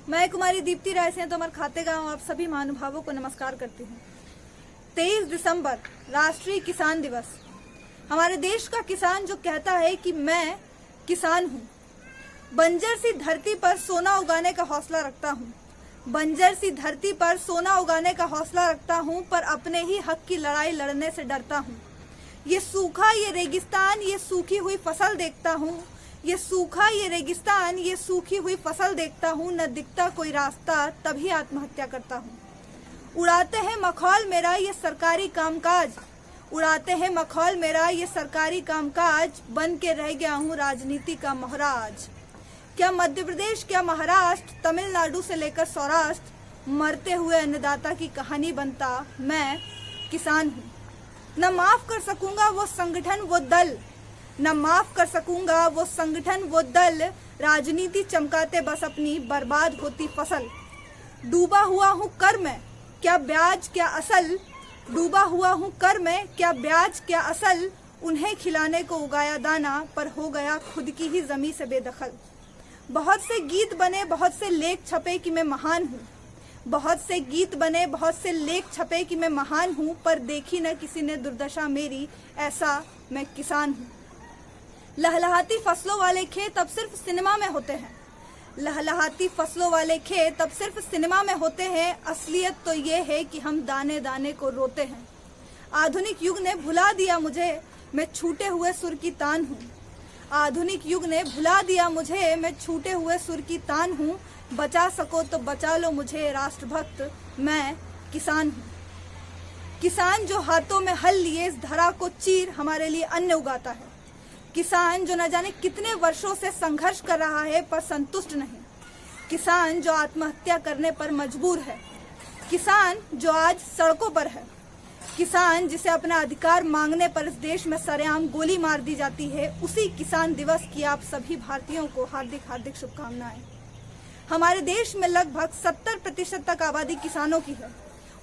मैं कुमारी दीप्ति राय से तोमर खाते गांव आप सभी महानुभावों को नमस्कार करती हूँ। 23 दिसंबर राष्ट्रीय किसान दिवस। हमारे देश का किसान जो कहता है कि मैं किसान हूँ, बंजर सी धरती पर सोना उगाने का हौसला रखता हूँ, बंजर सी धरती पर सोना उगाने का हौसला रखता हूँ, पर अपने ही हक की लड़ाई लड़ने से डरता हूँ। ये सूखा, ये रेगिस्तान, ये सूखी हुई फसल देखता हूँ, ये सूखा, ये रेगिस्तान, ये सूखी हुई फसल देखता हूँ, न दिखता कोई रास्ता तभी आत्महत्या करता हूँ। उड़ाते हैं मखौल मेरा ये सरकारी कामकाज, उड़ाते हैं मखौल मेरा ये सरकारी कामकाज, बन के रह गया हूँ राजनीति का मोहराज। क्या मध्य प्रदेश, क्या महाराष्ट्र, तमिलनाडु से लेकर सौराष्ट्र, मरते हुए अन्नदाता की कहानी बनता मैं किसान हूँ। न माफ कर सकूंगा वो संगठन वो दल, न माफ कर सकूंगा वो संगठन वो दल, राजनीति चमकाते बस अपनी बर्बाद होती फसल। डूबा हुआ हूँ कर में क्या ब्याज क्या असल, डूबा हुआ हूँ कर में क्या ब्याज क्या असल, उन्हें खिलाने को उगाया दाना पर हो गया खुद की ही जमी से बेदखल। बहुत से गीत बने, बहुत से लेख छपे कि मैं महान हूँ, बहुत से गीत बने, बहुत से लेख छपे कि मैं महान हूँ, पर देखी न किसी ने दुर्दशा मेरी, ऐसा मैं किसान हूँ। लहलहाती फसलों वाले खेत अब सिर्फ सिनेमा में होते हैं, लहलहाती फसलों वाले खेत अब सिर्फ सिनेमा में होते हैं, असलियत तो ये है कि हम दाने दाने को रोते हैं। आधुनिक युग ने भुला दिया मुझे, मैं छूटे हुए सुर की तान हूँ, आधुनिक युग ने भुला दिया मुझे, मैं छूटे हुए सुर की तान हूँ। बचा सको तो बचा लो मुझे राष्ट्रभक्त, मैं किसान हूँ। किसान जो हाथों में हल लिए इस धरा को चीर हमारे लिए अन्न उगाता है, किसान जो न जाने कितने वर्षों से संघर्ष कर रहा है पर संतुष्ट नहीं, किसान जो आत्महत्या करने पर मजबूर है, किसान जो आज सड़कों पर है, किसान जिसे अपना अधिकार मांगने पर इस देश में सरेआम गोली मार दी जाती है, उसी किसान दिवस की आप सभी भारतीयों को हार्दिक हार्दिक शुभकामनाएं। हमारे देश में लगभग 70% तक आबादी किसानों की है।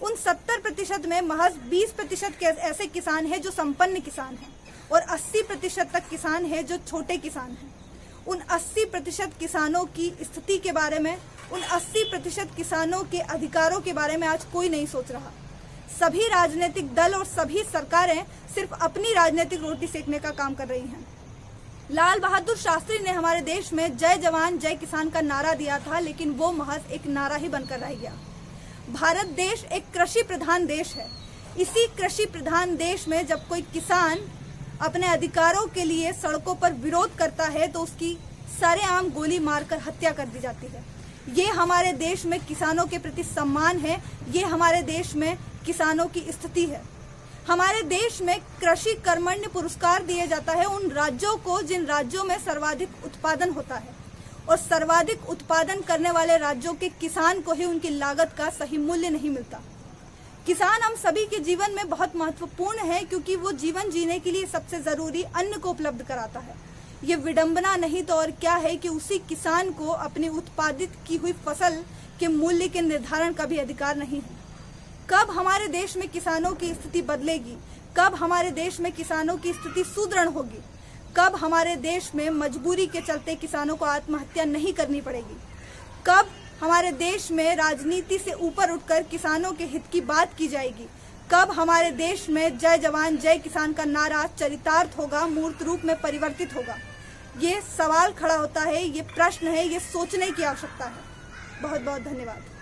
उन 70% में महज 20% के ऐसे किसान हैं जो संपन्न किसान हैं और 80% तक किसान हैं जो छोटे किसान हैं। उन 80% किसानों की स्थिति के बारे में, उन 80% किसानों के अधिकारों के बारे में आज कोई नहीं सोच रहा। सभी राजनीतिक दल और सभी सरकारें सिर्फ अपनी राजनीतिक रोटी सेकने का काम कर रही हैं। लाल बहादुर शास्त्री ने हमारे देश में जय जवान जय किसान का नारा दिया था, लेकिन वो महज एक नारा ही बनकर रह गया। भारत देश एक कृषि प्रधान देश है। इसी कृषि प्रधान देश में जब कोई किसान अपने अधिकारों के लिए सड़कों पर विरोध करता है तो उसकी सरेआम गोली मारकर हत्या कर दी जाती है। ये हमारे देश में किसानों के प्रति सम्मान है, ये हमारे देश में किसानों की स्थिति है। हमारे देश में कृषि कर्मण्य पुरस्कार दिया जाता है उन राज्यों को जिन राज्यों में सर्वाधिक उत्पादन होता है, और सर्वाधिक उत्पादन करने वाले राज्यों के किसान को ही उनकी लागत का सही मूल्य नहीं मिलता। किसान हम सभी के जीवन में बहुत महत्वपूर्ण है, क्योंकि वो जीवन जीने के लिए सबसे जरूरी अन्न को उपलब्ध कराता है। ये विडंबना नहीं तो और क्या है कि उसी किसान को अपनी उत्पादित की हुई फसल के मूल्य के निर्धारण का भी अधिकार नहीं है। कब हमारे देश में किसानों की स्थिति बदलेगी, कब हमारे देश में किसानों की स्थिति सुदृढ़ होगी, कब हमारे देश में मजबूरी के चलते किसानों को आत्महत्या नहीं करनी पड़ेगी, कब हमारे देश में राजनीति से ऊपर उठकर किसानों के हित की बात की जाएगी, कब हमारे देश में जय जवान जय किसान का नारा चरितार्थ होगा, मूर्त रूप में परिवर्तित होगा। ये सवाल खड़ा होता है, ये प्रश्न है, ये सोचने की आवश्यकता है। बहुत बहुत धन्यवाद।